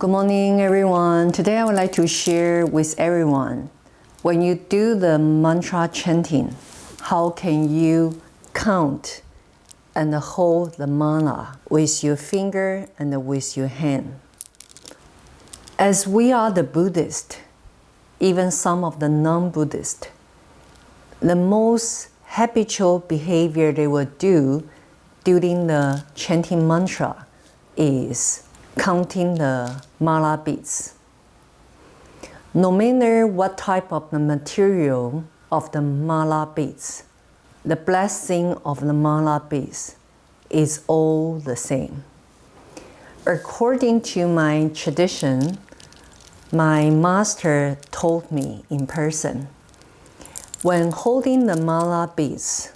Good morning, everyone. Today I would like to share with everyone, when you do the mantra chanting, how can you count and hold the mala with your finger and with your hand? As we are the Buddhist, even some of the non-Buddhist, the most habitual behavior they will do during the chanting mantra is counting the mala beads. No matter what type of the material of the mala beads, the blessing of the mala beads is all the same. According to my tradition, my master told me in person, when holding the mala beads,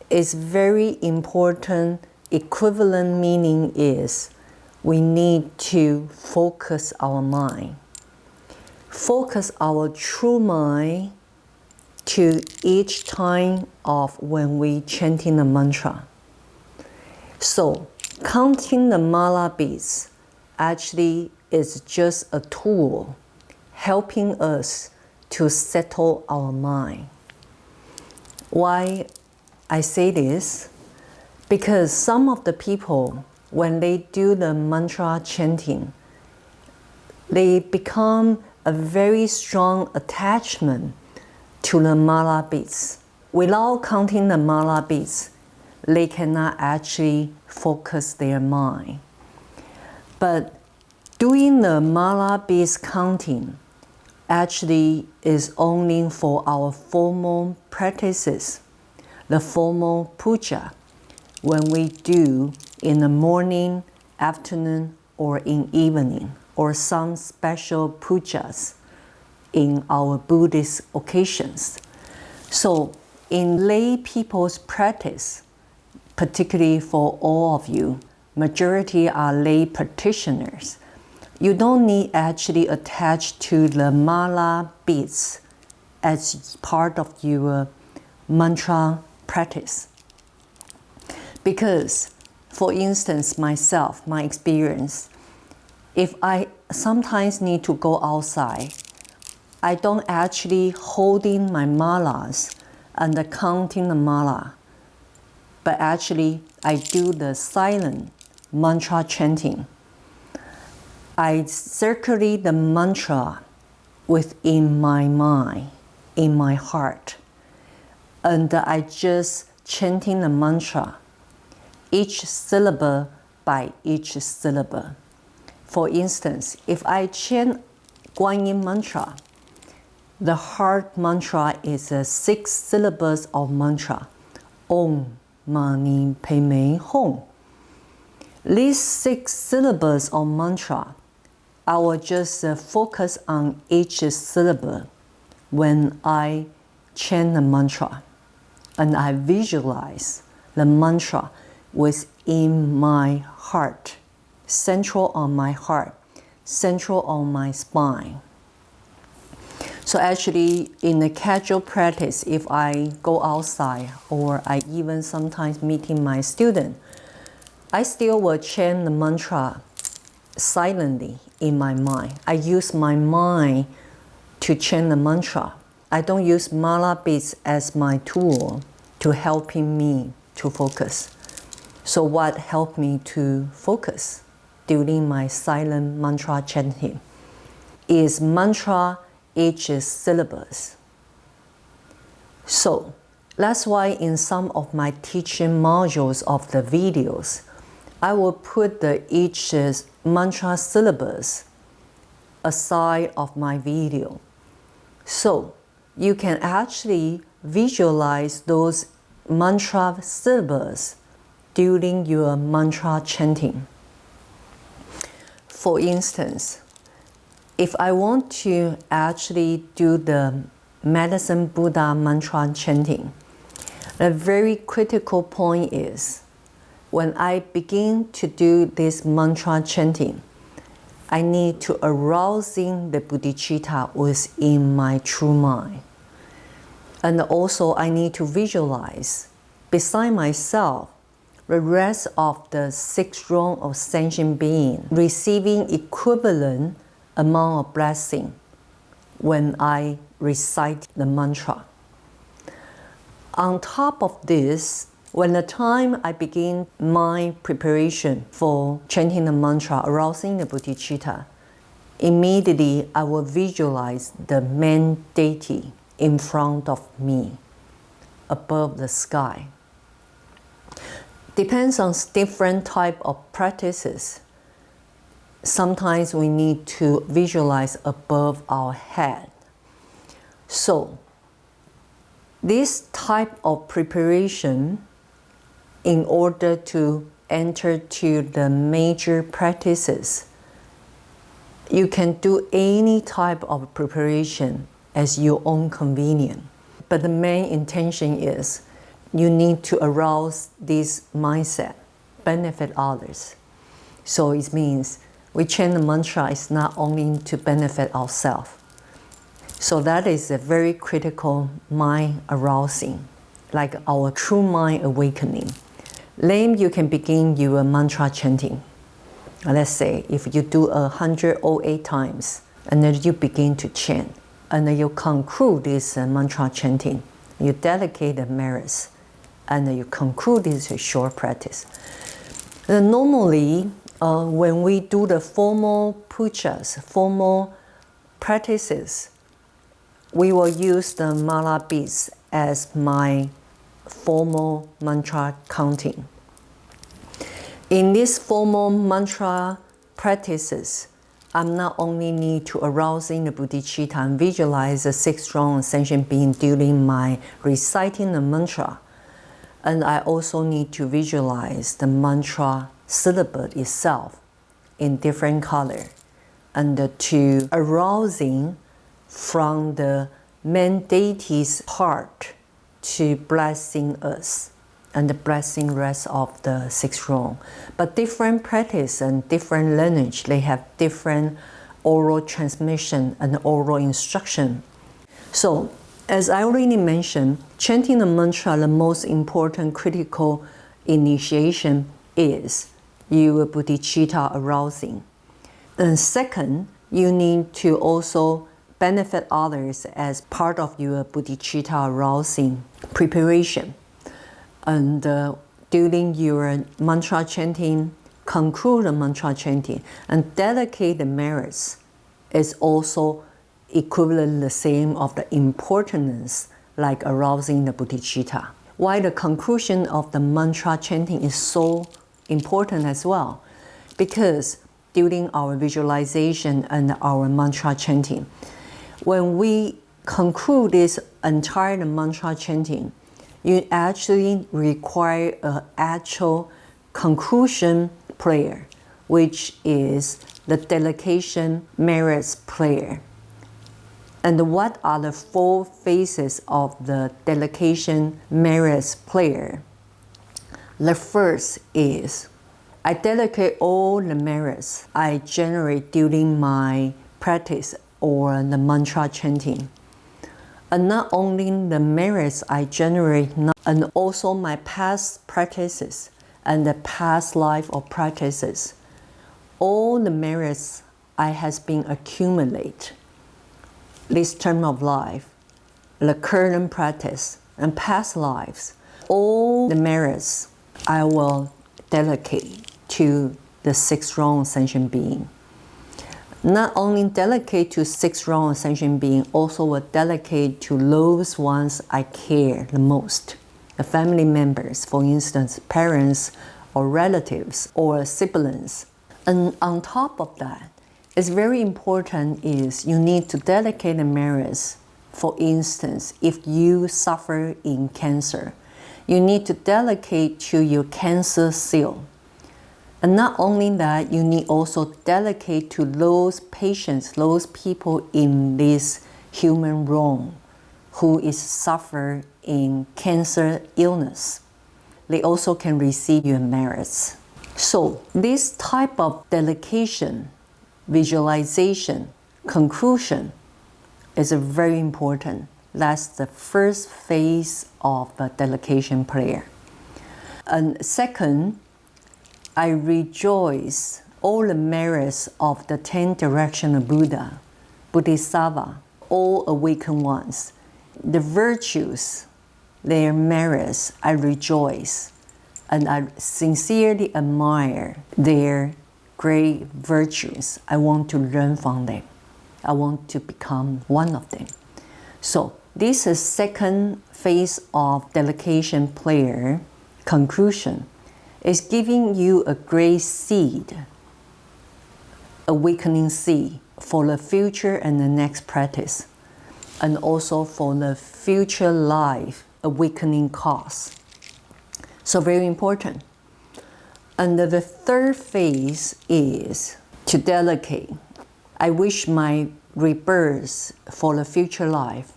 is very important. Equivalent meaning is we need to focus our mind. Focus our true mind to each time of when we chanting the mantra. So counting the mala beads actually is just a tool helping us to settle our mind. Why I say this? Because some of the people, when they do the mantra chanting, they become a very strong attachment to the mala beads. Without counting the mala beads, they cannot actually focus their mind. But doing the mala beads counting actually is only for our formal practices, the formal puja, when we do in the morning, afternoon, or in evening, or some special pujas in our Buddhist occasions. So in lay people's practice, particularly for all of you, majority are lay practitioners, you don't need actually attach to the mala beads as part of your mantra practice. Because, for instance, myself, my experience, if I sometimes need to go outside, I don't actually holding my malas and counting the mala, but actually I do the silent mantra chanting. I circulate the mantra within my mind, in my heart, and I just chanting the mantra, each syllable by each syllable. For instance, if I chant Guanyin mantra, the heart mantra is 6 syllables of mantra. Om Mani Padme Hum. These 6 syllables of mantra, I will just focus on each syllable when I chant the mantra. And I visualize the mantra within my heart, central on my heart, central on my spine. So actually, in the casual practice, if I go outside or I even sometimes meeting my student, I still will chant the mantra silently in my mind. I use my mind to chant the mantra. I don't use mala beads as my tool to helping me to focus. So what helped me to focus during my silent mantra chanting is mantra each syllables. So that's why in some of my teaching modules of the videos, I will put the each mantra syllables aside of my video. So you can actually visualize those mantra syllables during your mantra chanting. For instance, if I want to actually do the Medicine Buddha mantra chanting, a very critical point is when I begin to do this mantra chanting, I need to arousing the bodhicitta within my true mind. And also I need to visualize beside myself the rest of the 6 rounds of sentient being receiving equivalent amount of blessing when I recite the mantra. On top of this, when the time I begin my preparation for chanting the mantra, arousing the bodhicitta, immediately I will visualize the main deity in front of me, above the sky. Depends on different type of practices. Sometimes we need to visualize above our head. So, this type of preparation, in order to enter to the major practices, you can do any type of preparation as your own convenience. But the main intention is you need to arouse this mindset, benefit others. So it means we chant the mantra is not only to benefit ourselves. So that is a very critical mind arousing, like our true mind awakening. Then you can begin your mantra chanting. Let's say if you do 108 times, and then you begin to chant, and then you conclude this mantra chanting, you dedicate the merits, and then you conclude this short practice. Normally, when we do the formal pujas, formal practices, we will use the mala beads as my formal mantra counting. In these formal mantra practices, I'm not only need to arousing the bodhicitta and visualize the 6 rounds sentient being during my reciting the mantra, and I also need to visualize the mantra syllable itself in different color, and to arousing from the main deity's heart to blessing us and blessing rest of the 6 rounds. But different practice and different lineage, they have different oral transmission and oral instruction. So, as I already mentioned, chanting the mantra, the most important critical initiation is your bodhicitta arousing. And second, you need to also benefit others as part of your bodhicitta arousing preparation. And during your mantra chanting, conclude the mantra chanting, and dedicate the merits is also equivalent the same of the importance like arousing the bodhicitta. Why the conclusion of the mantra chanting is so important as well? Because during our visualization and our mantra chanting, when we conclude this entire mantra chanting, you actually require an actual conclusion prayer, which is the dedication merits prayer. And what are the 4 phases of the dedication merits prayer? The first is, I dedicate all the merits I generate during my practice or the mantra chanting. And not only the merits I generate, and also my past practices and the past life of practices. All the merits I has been accumulate this term of life, the current practice, and past lives. All the merits I will dedicate to the 6 rounds sentient being. Not only dedicate to 6 rounds sentient being, also will dedicate to those ones I care the most. The family members, for instance, parents or relatives or siblings. And on top of that, it's very important is you need to dedicate the merits. For instance, if you suffer in cancer, you need to dedicate to your cancer seal. And not only that, you need also dedicate to those patients, those people in this human realm who is suffer in cancer illness. They also can receive your merits. So this type of dedication, visualization, conclusion is very important. That's the first phase of the dedication prayer. And second, I rejoice all the merits of the 10 directional Buddha, Bodhisattva, all awakened ones. The virtues, their merits, I rejoice. And I sincerely admire their great virtues. I want to learn from them. I want to become one of them. So this is second phase of delegation prayer conclusion. It's giving you a great seed, awakening seed for the future and the next practice, and also for the future life awakening cause. So very important. And the third phase is to delegate. I wish my rebirth for the future life,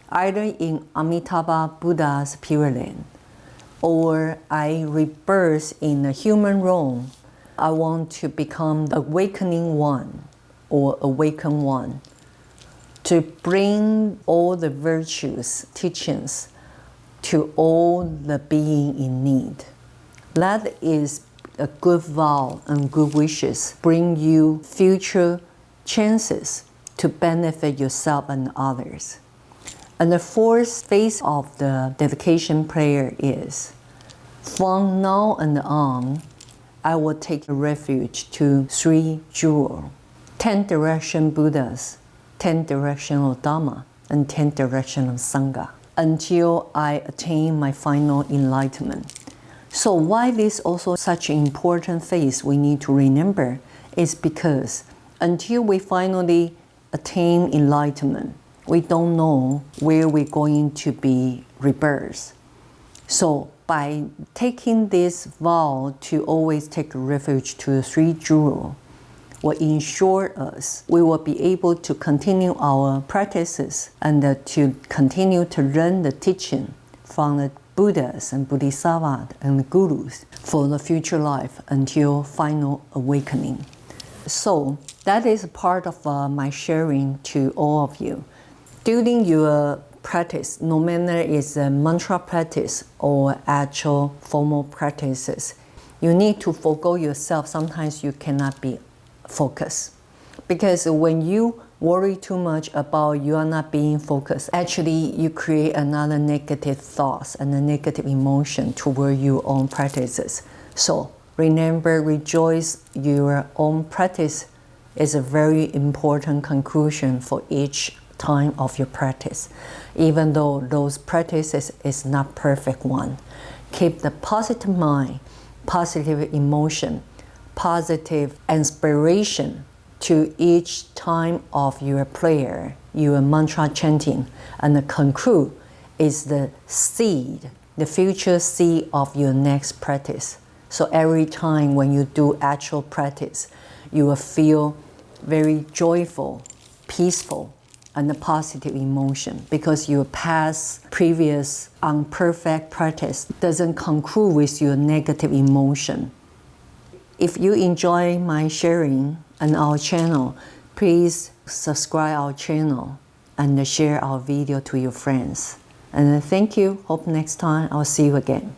either in Amitabha Buddha's Pure Land, or I rebirth in a human realm. I want to become the awakening one or awakened one, to bring all the virtues, teachings to all the being in need. That is a good vow and good wishes. Bring you future chances to benefit yourself and others. And the fourth phase of the dedication prayer is, from now and on, I will take refuge to 3 jewels, 10 direction Buddhas, 10 directional Dhamma, and 10 directional Sangha, until I attain my final enlightenment. So why this also such an important phase we need to remember is because until we finally attain enlightenment, we don't know where we're going to be rebirthed. So by taking this vow to always take refuge to the 3 jewels, will ensure us we will be able to continue our practices and to continue to learn the teaching from the Buddhas and Bodhisattvas and Gurus for the future life until final awakening. So that is part of my sharing to all of you. During your practice, no matter it's a mantra practice or actual formal practices, you need to forego yourself. Sometimes you cannot be focused. Because when you worry too much about you are not being focused, actually you create another negative thoughts and a negative emotion toward your own practices. So remember, rejoice your own practice is a very important conclusion for each time of your practice. Even though those practices is not perfect one. Keep the positive mind, positive emotion, positive inspiration to each time of your prayer, your mantra chanting, and the conclude is the seed, the future seed of your next practice. So every time when you do actual practice, you will feel very joyful, peaceful, and a positive emotion because your past, previous, imperfect practice doesn't conclude with your negative emotion. If you enjoy my sharing on our channel, please subscribe our channel and share our video to your friends. And thank you. Hope next time I'll see you again.